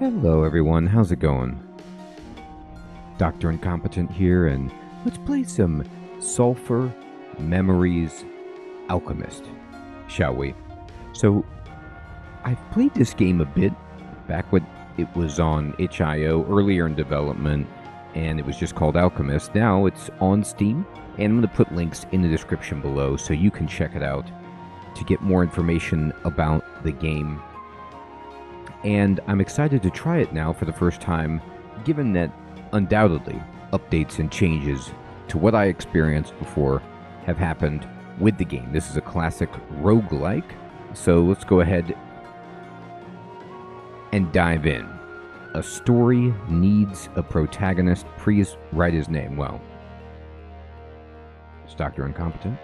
Hello everyone, how's it going? Dr. Incompetent here, and let's play some Sulphur Memories Alchemist, shall we? So, I've played this game a bit back when it was on itch.io earlier in development, and it was just called Alchemist. Now it's on Steam, and I'm going to put links in the description below so you can check it out to get more information about the game. And I'm excited to try it now for the first time, given that undoubtedly updates and changes to what I experienced before have happened with the game. This is a classic roguelike, so let's go ahead and dive in. A story needs a protagonist. Please write his name. Well, it's Dr. Incompetent.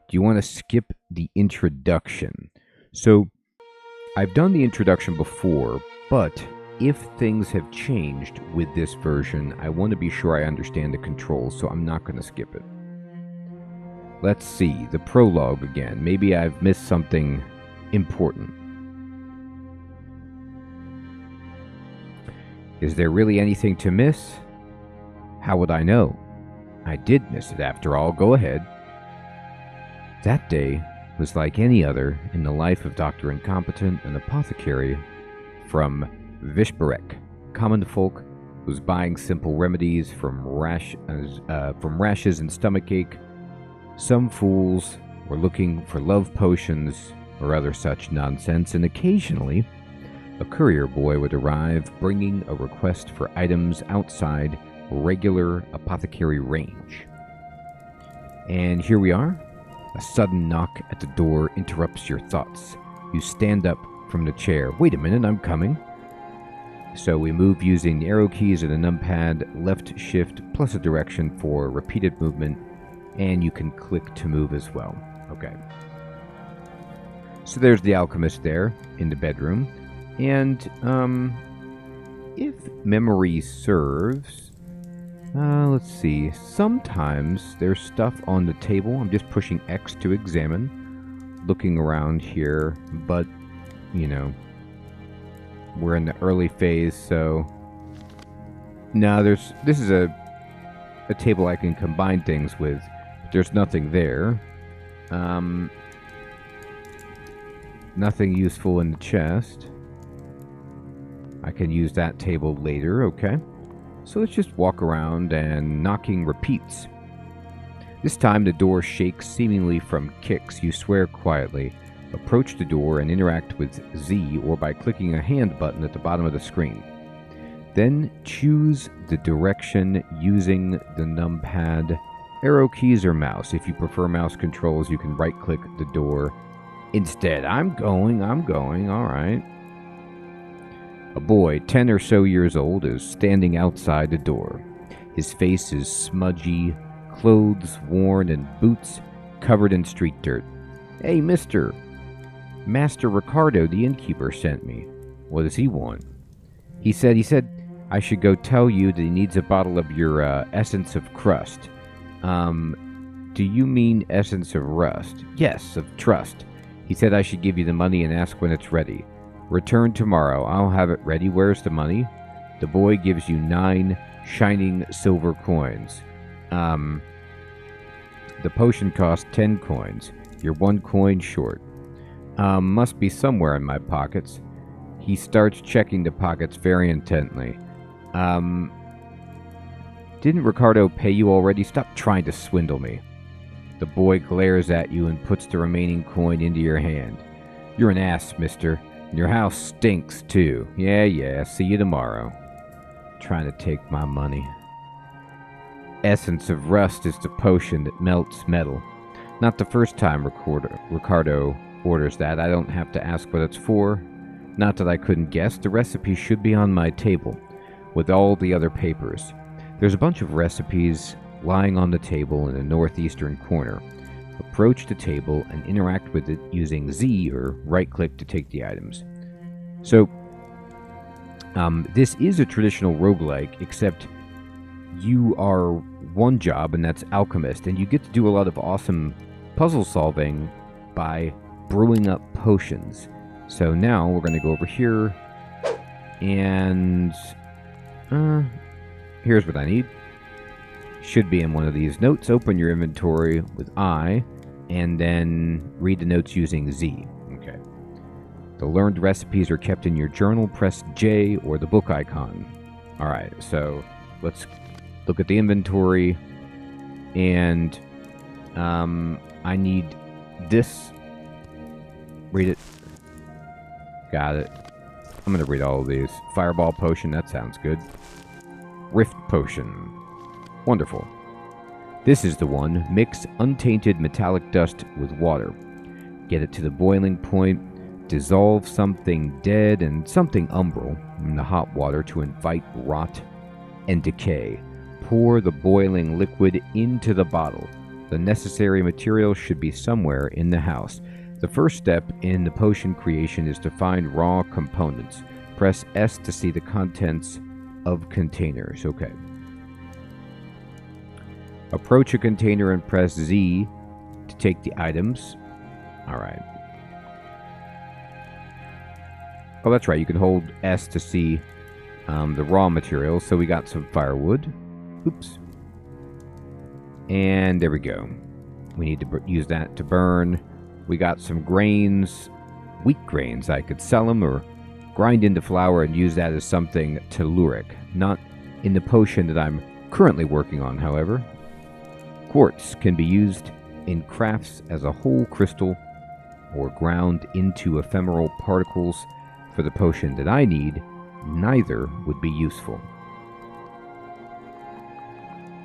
Do you want to skip the introduction? So, I've done the introduction before, but if things have changed with this version, I want to be sure I understand the controls, so I'm not going to skip it. Let's see, the prologue again. Maybe I've missed something important. Is there really anything to miss? How would I know? I did miss it after all. Go ahead. That day was like any other in the life of Dr. Incompetent, an apothecary from Vishbarek. Common folk was buying simple remedies from rashes and stomachache. Some fools were looking for love potions or other such nonsense, and occasionally a courier boy would arrive bringing a request for items outside regular apothecary range. And here we are. A sudden knock at the door interrupts your thoughts. You stand up from the chair. Wait a minute, I'm coming. So we move using the arrow keys and a numpad, left shift plus a direction for repeated movement, and you can click to move as well. Okay. So there's the alchemist there in the bedroom. And if memory serves, let's see. Sometimes there's stuff on the table. I'm just pushing X to examine. Looking around here, but, you know, we're in the early phase, so... No, this is a table I can combine things with. But there's nothing there. Nothing useful in the chest. I can use that table later, okay. So let's just walk around, and knocking repeats. This time the door shakes seemingly from kicks. You swear quietly. Approach the door and interact with Z or by clicking a hand button at the bottom of the screen. Then choose the direction using the numpad, arrow keys, or mouse. If you prefer mouse controls, you can right-click the door instead. I'm going, alright. A boy, 10 or so years old, is standing outside the door. His face is smudgy, clothes worn, and boots covered in street dirt. Hey, mister. Master Ricardo, the innkeeper, sent me. What does he want? He said I should go tell you that he needs a bottle of your essence of crust. Do you mean essence of rust? Yes, of trust. He said I should give you the money and ask when it's ready. Return tomorrow. I'll have it ready. Where's the money? The boy gives you 9 shining silver coins. The potion costs 10 coins. You're 1 coin short. Must be somewhere in my pockets. He starts checking the pockets very intently. Didn't Ricardo pay you already? Stop trying to swindle me. The boy glares at you and puts the remaining coin into your hand. You're an ass, mister. And your house stinks, too. Yeah, see you tomorrow. Trying to take my money. Essence of rust is the potion that melts metal. Not the first time Ricardo orders that. I don't have to ask what it's for. Not that I couldn't guess. The recipe should be on my table, with all the other papers. There's a bunch of recipes lying on the table in the northeastern corner. Approach the table and interact with it using Z or right-click to take the items. So, this is a traditional roguelike, except you are one job, and that's Alchemist, and you get to do a lot of awesome puzzle solving by brewing up potions. So now we're going to go over here And here's what I need. Should be in one of these notes. Open your inventory with I, and then read the notes using Z. Okay. The learned recipes are kept in your journal. Press J or the book icon. Alright, so let's look at the inventory. And I need this. Read it. Got it. I'm going to read all of these. Fireball potion, that sounds good. Rift potion. Wonderful. This is the one. Mix untainted metallic dust with water. Get it to the boiling point. Dissolve something dead and something umbral in the hot water to invite rot and decay. Pour the boiling liquid into the bottle. The necessary materials should be somewhere in the house. The first step in the potion creation is to find raw components. Press S to see the contents of containers. Okay. Approach a container and press Z to take the items. Alright. Oh, that's right. You can hold S to see the raw materials. So we got some firewood. Oops. And there we go. We need to use that to burn. We got some grains, wheat grains. I could sell them or grind into flour and use that as something telluric. Not in the potion that I'm currently working on, however. Quartz can be used in crafts as a whole crystal or ground into ephemeral particles. For the potion that I need, neither would be useful.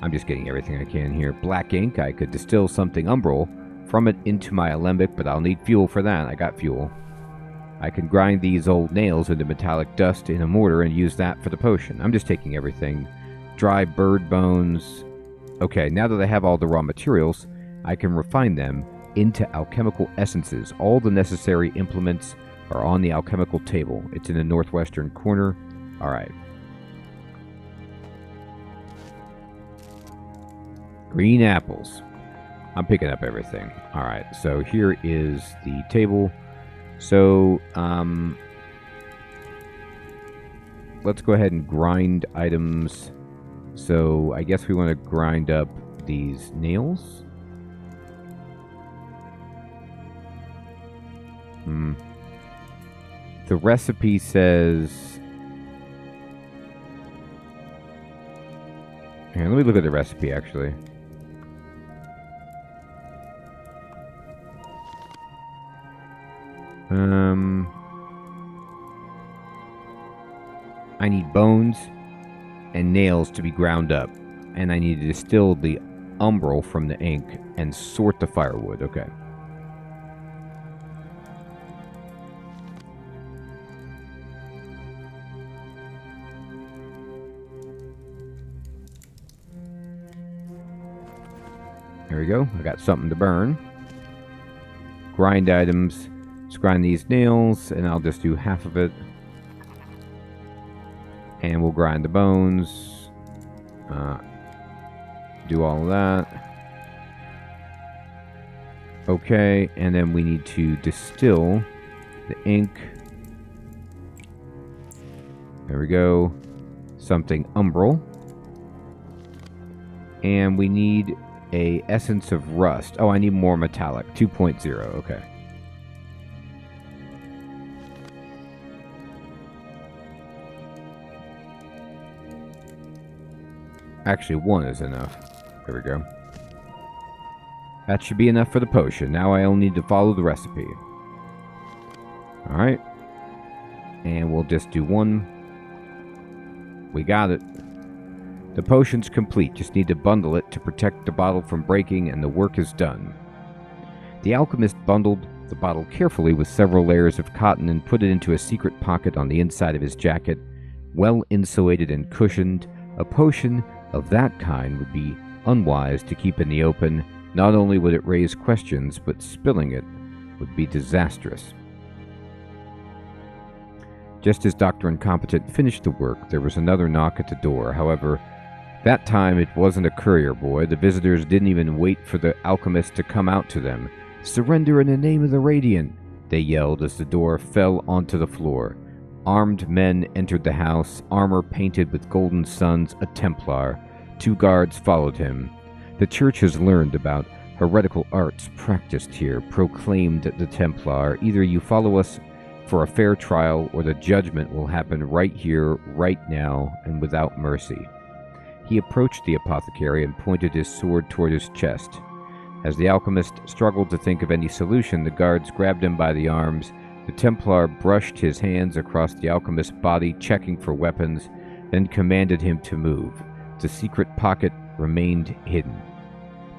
I'm just getting everything I can here. Black ink, I could distill something umbral from it into my alembic, but I'll need fuel for that. I got fuel. I can grind these old nails into metallic dust in a mortar and use that for the potion. I'm just taking everything. Dry bird bones. Okay, now that I have all the raw materials, I can refine them into alchemical essences. All the necessary implements are on the alchemical table. It's in the northwestern corner. Alright. Green apples. I'm picking up everything. Alright, so here is the table. So, let's go ahead and grind items. So, I guess we want to grind up these nails. The recipe says... Here, let me look at the recipe, actually. I need bones and nails to be ground up. And I need to distill the umbral from the ink and sort the firewood. Okay. There we go. I got something to burn. Grind items. Let's grind these nails, and I'll just do half of it. And we'll grind the bones. Do all of that. Okay, and then we need to distill the ink. There we go. Something umbral. And we need a essence of rust. Oh, I need more metallic. 2.0. Okay. Actually, 1 is enough. There we go. That should be enough for the potion. Now I only need to follow the recipe. Alright. And we'll just do 1. We got it. The potion's complete. Just need to bundle it to protect the bottle from breaking, and the work is done. The alchemist bundled the bottle carefully with several layers of cotton and put it into a secret pocket on the inside of his jacket. Well insulated and cushioned, a potion of that kind would be unwise to keep in the open. Not only would it raise questions, but spilling it would be disastrous. Just as Dr. Incompetent finished the work, there was another knock at the door. However, that time it wasn't a courier boy. The visitors didn't even wait for the alchemist to come out to them. "Surrender in the name of the Radiant," they yelled as the door fell onto the floor. Armed men entered the house, armor painted with golden suns, a Templar. 2 guards followed him. The church has learned about heretical arts practiced here, proclaimed the Templar. Either you follow us for a fair trial, or the judgment will happen right here, right now, and without mercy. He approached the apothecary and pointed his sword toward his chest. As the alchemist struggled to think of any solution, the guards grabbed him by the arms. The Templar brushed his hands across the alchemist's body, checking for weapons, then commanded him to move. The secret pocket remained hidden.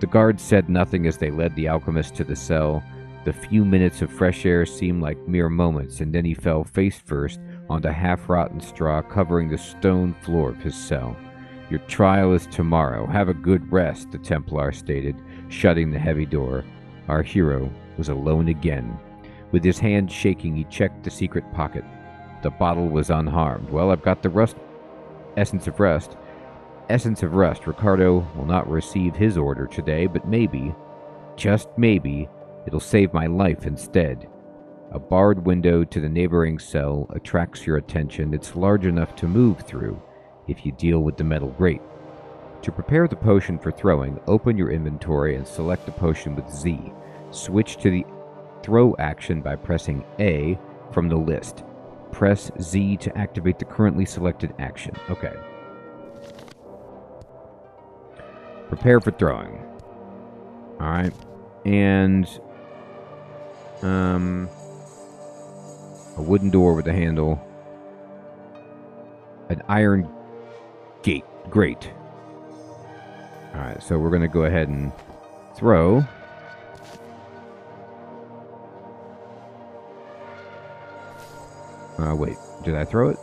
The guards said nothing as they led the alchemist to the cell. The few minutes of fresh air seemed like mere moments, and then he fell face first onto half-rotten straw covering the stone floor of his cell. Your trial is tomorrow. Have a good rest, the Templar stated, shutting the heavy door. Our hero was alone again. With his hand shaking, he checked the secret pocket. The bottle was unharmed. Well, I've got the essence of rest. Essence of rest. Ricardo will not receive his order today, but maybe, just maybe, it'll save my life instead. A barred window to the neighboring cell attracts your attention. It's large enough to move through if you deal with the metal grate. To prepare the potion for throwing, open your inventory and select the potion with Z. Switch to the throw action by pressing A from the list. Press Z to activate the currently selected action. Okay. Prepare for throwing. Alright. And a wooden door with a handle. An iron grate. Alright, so we're going to go ahead and throw. Wait, did I throw it?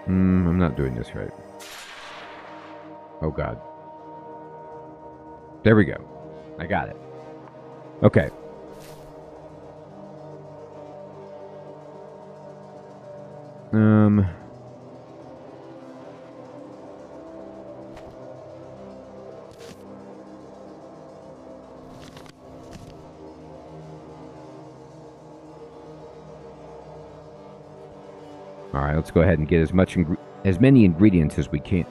I'm not doing this right. Oh god. There we go. I got it. Okay. All right, let's go ahead and get as many ingredients as we can.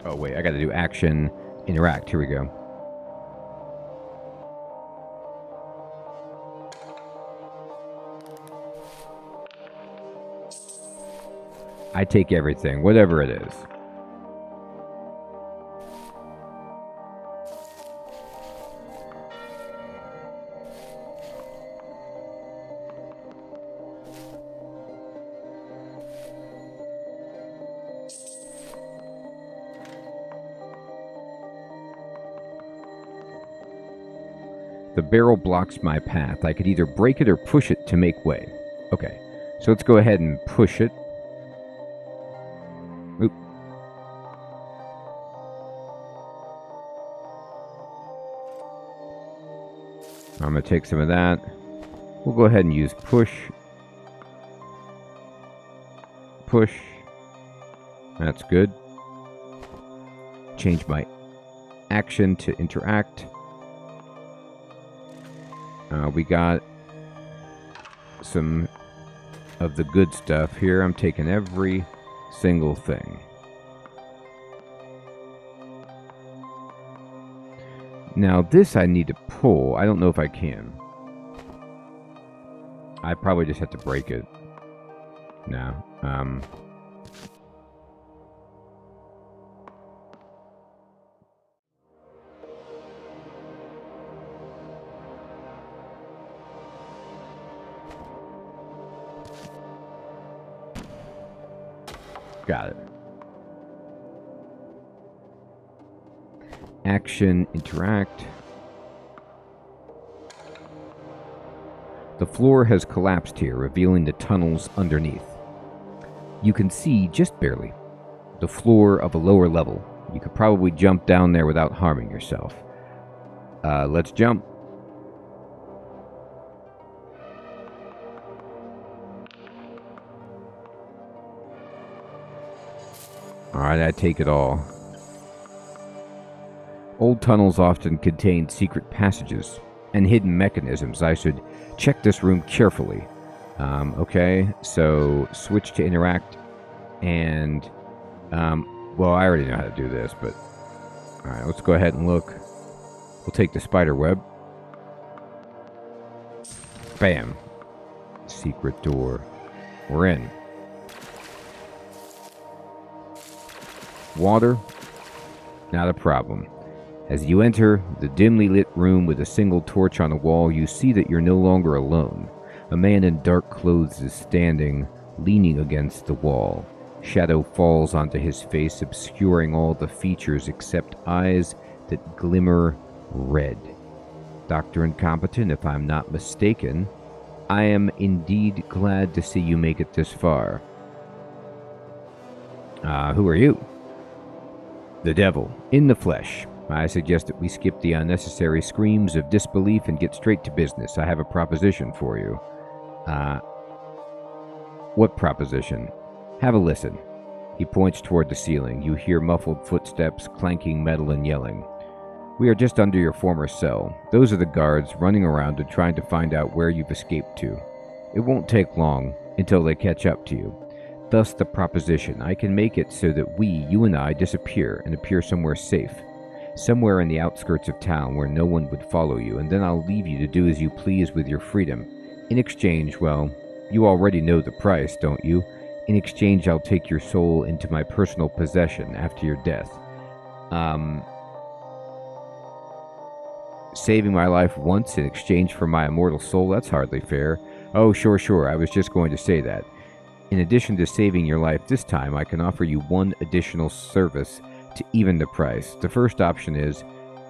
Oh wait, I got to do action, interact. Here we go. I take everything, whatever it is. The barrel blocks my path. I could either break it or push it to make way. Okay, so let's go ahead and push it. Oop. I'm going to take some of that. We'll go ahead and use push. Push. That's good. Change my action to interact. We got some of the good stuff here. I'm taking every single thing. Now this I need to pull. I don't know if I can. I probably just have to break it. No. Got it. Action, interact. The floor has collapsed here, revealing the tunnels underneath. You can see, just barely, the floor of a lower level. You could probably jump down there without harming yourself. Let's jump. Alright, I take it all. Old tunnels often contain secret passages and hidden mechanisms. I should check this room carefully. Okay, so switch to interact, and, well, I already know how to do this, but, alright, let's go ahead and look. We'll take the spider web. Bam. Secret door. We're in. Water? Not a problem. As you enter the dimly lit room with a single torch on the wall, you see that you're no longer alone. A man in dark clothes is standing, leaning against the wall. Shadow falls onto his face, obscuring all the features except eyes that glimmer red. Dr. Incompetent, if I'm not mistaken, I am indeed glad to see you make it this far. Who are you? The devil, in the flesh. I suggest that we skip the unnecessary screams of disbelief and get straight to business. I have a proposition for you. What proposition? Have a listen. He points toward the ceiling. You hear muffled footsteps, clanking metal, and yelling. We are just under your former cell. Those are the guards running around and trying to find out where you've escaped to. It won't take long until they catch up to you. Thus the proposition. I can make it so that you and I, disappear and appear somewhere safe. Somewhere in the outskirts of town where no one would follow you, and then I'll leave you to do as you please with your freedom. In exchange, well, you already know the price, don't you? In exchange, I'll take your soul into my personal possession after your death. Saving my life once in exchange for my immortal soul, that's hardly fair. Oh, sure, I was just going to say that. In addition to saving your life this time, I can offer you one additional service to even the price. The first option is,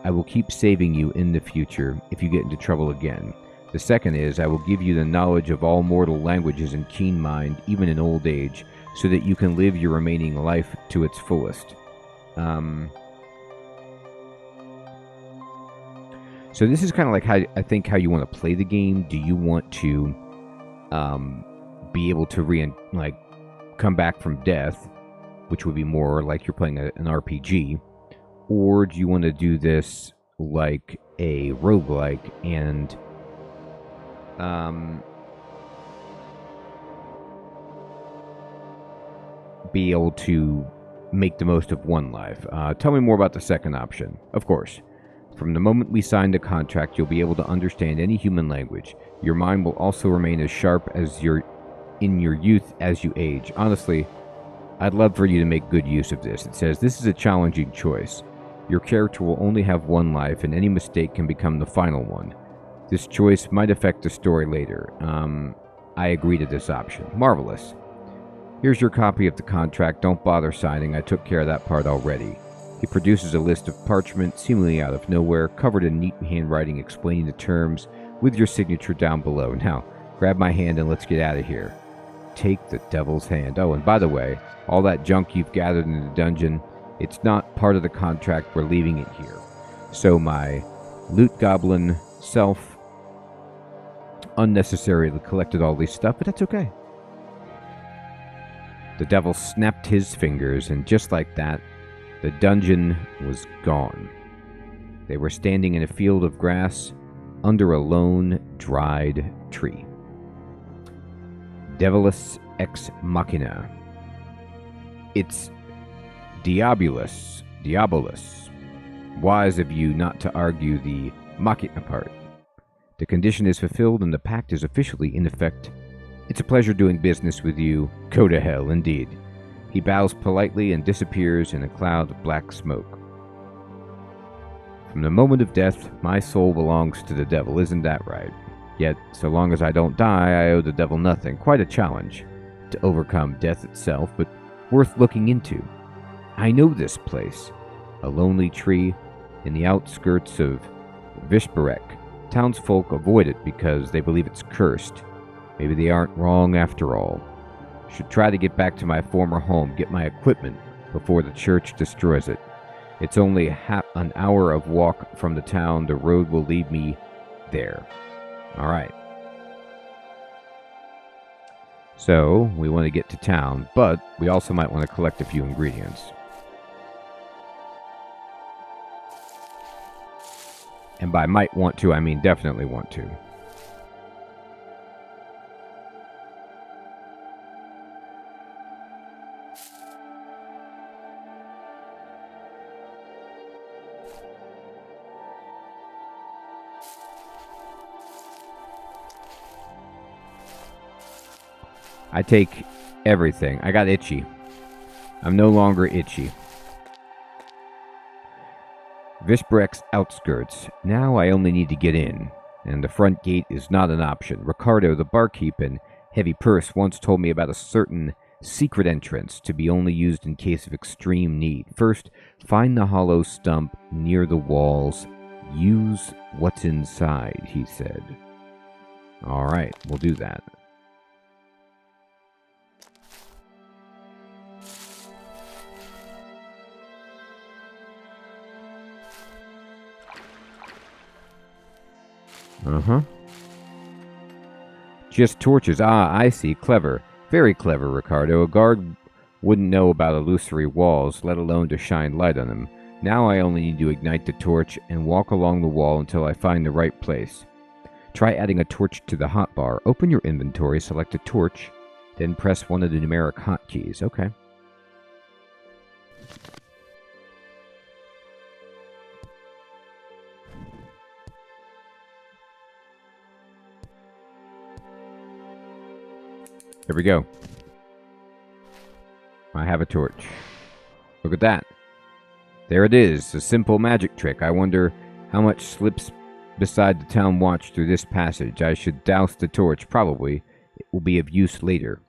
I will keep saving you in the future if you get into trouble again. The second is, I will give you the knowledge of all mortal languages and keen mind, even in old age, so that you can live your remaining life to its fullest. So this is kind of like how you want to play the game. Do you want to be able to come back from death, which would be more like you're playing an RPG, or do you want to do this like a roguelike and be able to make the most of one life? Tell me more about the second option. Of course, from the moment we signed a contract, you'll be able to understand any human language. Your mind will also remain as sharp as in your youth as you age. Honestly, I'd love for you to make good use of this. It says, this is a challenging choice. Your character will only have one life, and any mistake can become the final one. This choice might affect the story later. I agree to this option. Marvelous. Here's your copy of the contract. Don't bother signing. I took care of that part already. He produces a list of parchment, seemingly out of nowhere, covered in neat handwriting explaining the terms, with your signature down below. Now, grab my hand and let's get out of here. Take the devil's hand. Oh, and by the way, all that junk you've gathered in the dungeon, it's not part of the contract. We're leaving it here. So my loot goblin self unnecessarily collected all this stuff, but that's okay. The devil snapped his fingers, and just like that, the dungeon was gone. They were standing in a field of grass under a lone, dried tree. Devilus ex machina. It's diabolus. Wise of you not to argue the machina part. The condition is fulfilled and the pact is officially in effect. It's a pleasure doing business with you. Go to hell, indeed. He bows politely and disappears in a cloud of black smoke. From the moment of death, my soul belongs to the devil, isn't that right? Yet, so long as I don't die, I owe the devil nothing. Quite a challenge to overcome death itself, but worth looking into. I know this place. A lonely tree in the outskirts of Vishbarek. Townsfolk avoid it because they believe it's cursed. Maybe they aren't wrong after all. Should try to get back to my former home, get my equipment before the church destroys it. It's only an hour of walk from the town. The road will lead me there. All right. So, we want to get to town, but we also might want to collect a few ingredients. And by might want to, I mean definitely want to. I take everything. I got itchy. I'm no longer itchy. Visbreck's outskirts. Now I only need to get in, and the front gate is not an option. Ricardo, the barkeep and heavy purse, once told me about a certain secret entrance to be only used in case of extreme need. First, find the hollow stump near the walls. Use what's inside, he said. All right, we'll do that. Uh-huh. Just torches. Ah, I see. Clever. Very clever, Ricardo. A guard wouldn't know about illusory walls, let alone to shine light on them. Now I only need to ignite the torch and walk along the wall until I find the right place. Try adding a torch to the hotbar. Open your inventory, select a torch, then press one of the numeric hotkeys. Okay. There we go. I have a torch. Look at that. There it is, a simple magic trick. I wonder how much slips beside the town watch through this passage. I should douse the torch. Probably. It will be of use later.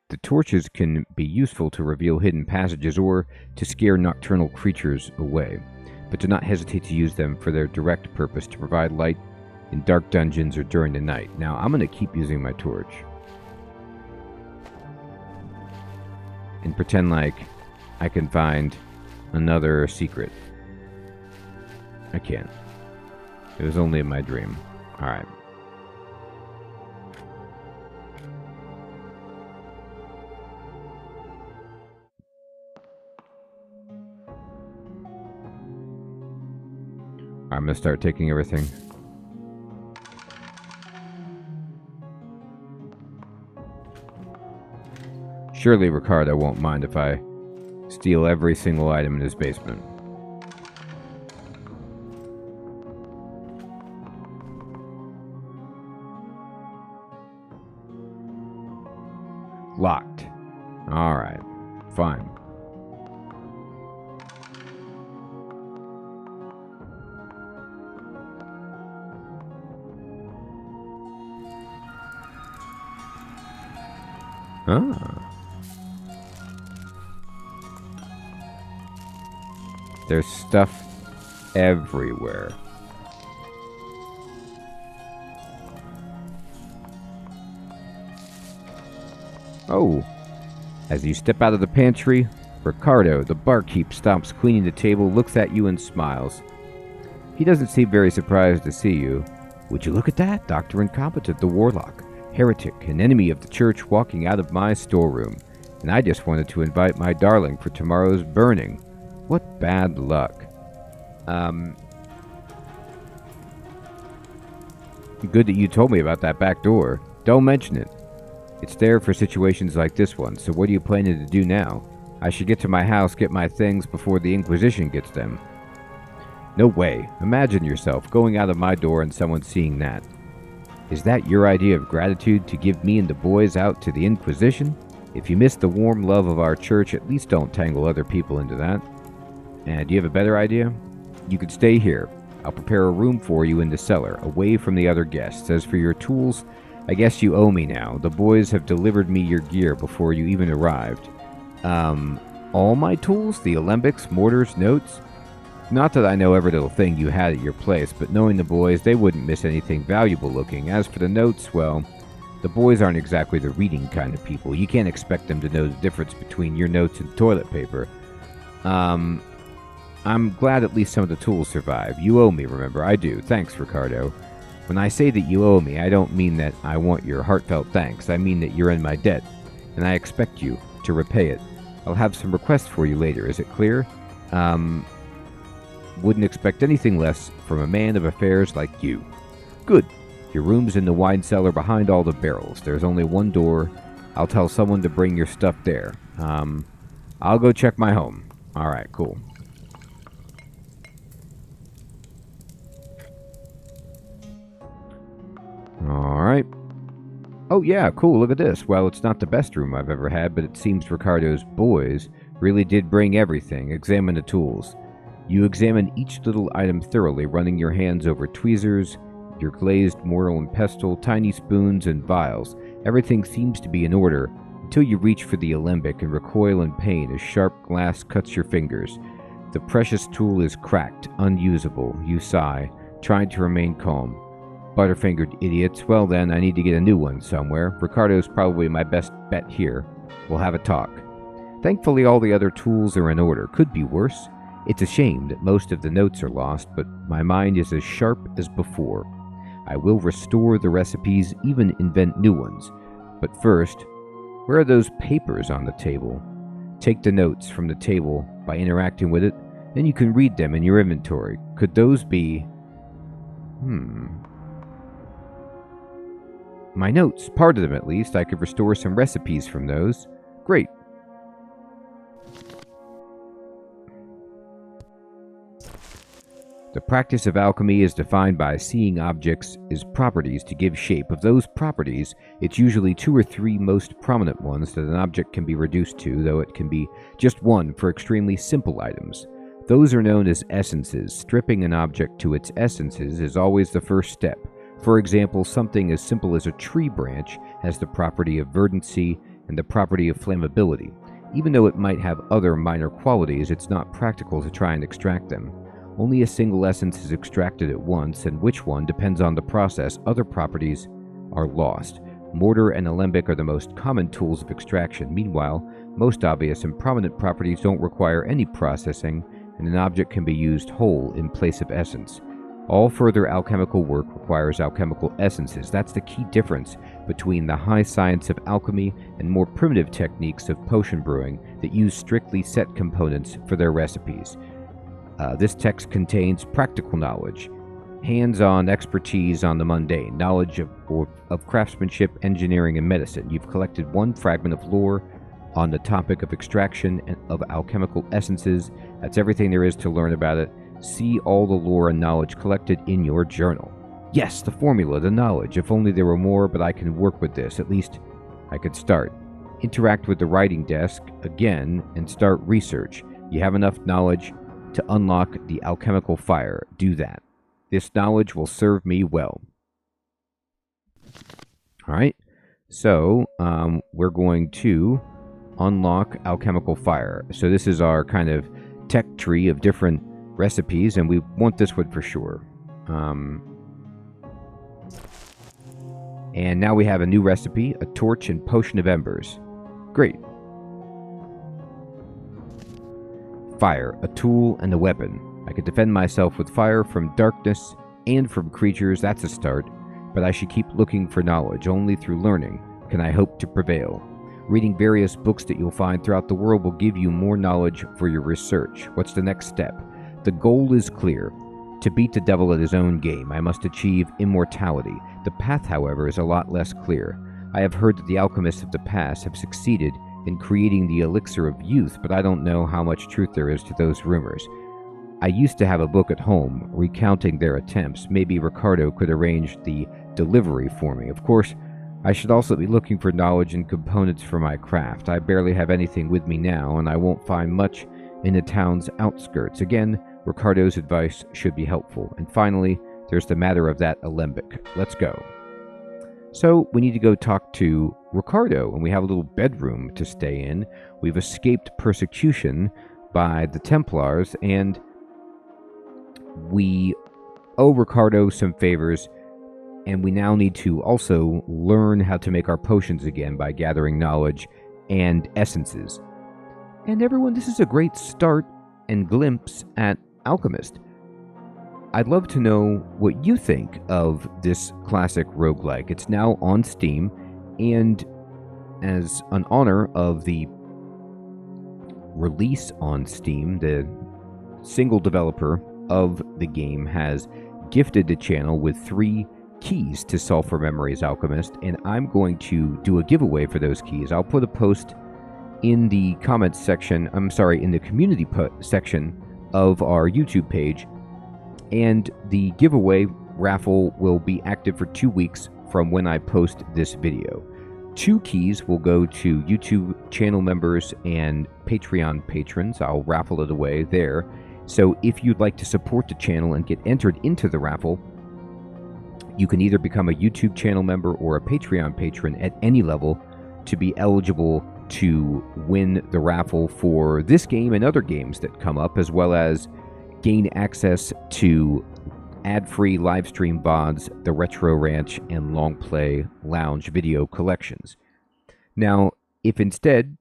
The torches can be useful to reveal hidden passages or to scare nocturnal creatures away, but do not hesitate to use them for their direct purpose, to provide light in dark dungeons or during the night. Now, I'm going to keep using my torch and pretend like I can find another secret. I can't. It was only in my dream. Alright. I'm gonna start taking everything. Surely Ricardo won't mind if I steal every single item in his basement. Locked. Alright. Fine. Ah. There's stuff everywhere. Oh. As you step out of the pantry, Ricardo, the barkeep, stops cleaning the table, looks at you and smiles. He doesn't seem very surprised to see you. Would you look at that? Dr. Incompetent, the warlock, heretic, an enemy of the church, walking out of my storeroom. And I just wanted to invite my darling for tomorrow's burning. What bad luck. Good that you told me about that back door. Don't mention it. It's there for situations like this one, so what are you planning to do now? I should get to my house, get my things before the Inquisition gets them. No way. Imagine yourself going out of my door and someone seeing that. Is that your idea of gratitude, to give me and the boys out to the Inquisition? If you miss the warm love of our church, at least don't tangle other people into that. And do you have a better idea? You could stay here. I'll prepare a room for you in the cellar, away from the other guests. As for your tools, I guess you owe me now. The boys have delivered me your gear before you even arrived. All my tools? The alembics, mortars, notes? Not that I know every little thing you had at your place, but knowing the boys, they wouldn't miss anything valuable looking. As for the notes, well, the boys aren't exactly the reading kind of people. You can't expect them to know the difference between your notes and toilet paper. I'm glad at least some of the tools survive. You owe me, remember? I do. Thanks, Ricardo. When I say that you owe me, I don't mean that I want your heartfelt thanks. I mean that you're in my debt, and I expect you to repay it. I'll have some requests for you later. Is it clear? Wouldn't expect anything less from a man of affairs like you. Good. Your room's in the wine cellar behind all the barrels. There's only one door. I'll tell someone to bring your stuff there. I'll go check my home. Alright, cool. Alright. Oh yeah, cool, look at this. Well, it's not the best room I've ever had, but it seems Ricardo's boys really did bring everything. Examine the tools. You examine each little item thoroughly, running your hands over tweezers, your glazed mortar and pestle, tiny spoons, and vials. Everything seems to be in order, until you reach for the alembic and recoil in pain as sharp glass cuts your fingers. The precious tool is cracked, unusable. You sigh, trying to remain calm. Butterfingered idiots. Well then, I need to get a new one somewhere. Ricardo's probably my best bet here. We'll have a talk. Thankfully, all the other tools are in order. Could be worse. It's a shame that most of the notes are lost, but my mind is as sharp as before. I will restore the recipes, even invent new ones. But first, where are those papers on the table? Take the notes from the table by interacting with it, then you can read them in your inventory. Could those be... My notes, part of them at least. I could restore some recipes from those. Great. The practice of alchemy is defined by seeing objects as properties to give shape. Of those properties, it's usually 2 or 3 most prominent ones that an object can be reduced to, though it can be just one for extremely simple items. Those are known as essences. Stripping an object to its essences is always the first step. For example, something as simple as a tree branch has the property of verdancy and the property of flammability. Even though it might have other minor qualities, it's not practical to try and extract them. Only a single essence is extracted at once, and which one depends on the process. Other properties are lost. Mortar and alembic are the most common tools of extraction. Meanwhile, most obvious and prominent properties don't require any processing, and an object can be used whole in place of essence. All further alchemical work requires alchemical essences. That's the key difference between the high science of alchemy and more primitive techniques of potion brewing that use strictly set components for their recipes. This text contains practical knowledge, hands-on expertise on the mundane, knowledge of craftsmanship, engineering, and medicine. You've collected one fragment of lore on the topic of extraction and of alchemical essences. That's everything there is to learn about it. See all the lore and knowledge collected in your journal. Yes, the formula, the knowledge. If only there were more, but I can work with this. At least I could start. Interact with the writing desk again and start research. You have enough knowledge to unlock the alchemical fire. Do that. This knowledge will serve me well. Alright, so we're going to unlock alchemical fire. So this is our kind of tech tree of different recipes, and we want this one for sure. And now we have a new recipe, a torch and potion of embers. Great. Fire, a tool and a weapon. I could defend myself with fire from darkness and from creatures. That's a start. But I should keep looking for knowledge. Only through learning can I hope to prevail. Reading various books that you'll find throughout the world will give you more knowledge for your research. What's the next step? The goal is clear. To beat the devil at his own game, I must achieve immortality. The path, however, is a lot less clear. I have heard that the alchemists of the past have succeeded in creating the elixir of youth, but I don't know how much truth there is to those rumors. I used to have a book at home recounting their attempts. Maybe Ricardo could arrange the delivery for me. Of course, I should also be looking for knowledge and components for my craft. I barely have anything with me now, and I won't find much in the town's outskirts. Again, Ricardo's advice should be helpful. And finally, there's the matter of that alembic. Let's go. So, we need to go talk to Ricardo, and we have a little bedroom to stay in. We've escaped persecution by the Templars, and we owe Ricardo some favors, and we now need to also learn how to make our potions again by gathering knowledge and essences. And everyone, this is a great start and glimpse at Alchemist. I'd love to know what you think of this classic roguelike. It's now on Steam, and as an honor of the release on Steam, the single developer of the game has gifted the channel with 3 keys to Sulphur Memories Alchemist, and I'm going to do a giveaway for those keys. I'll put a post in the comments section, in the community section of our YouTube page, and the giveaway raffle will be active for 2 weeks from when I post this video. 2 keys will go to YouTube channel members and Patreon patrons. I'll raffle it away there. So if you'd like to support the channel and get entered into the raffle, you can either become a YouTube channel member or a Patreon patron at any level to be eligible to win the raffle for this game and other games that come up, as well as gain access to ad-free live stream VODs, the Retro Ranch, and Long Play Lounge video collections. Now, if instead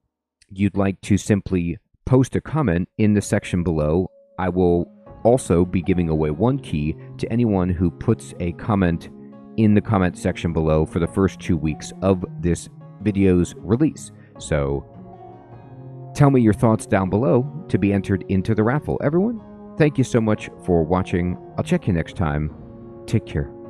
you'd like to simply post a comment in the section below, I will also be giving away 1 key to anyone who puts a comment in the comment section below for the first 2 weeks of this video's release. So tell me your thoughts down below to be entered into the raffle. Everyone, thank you so much for watching. I'll check you next time. Take care.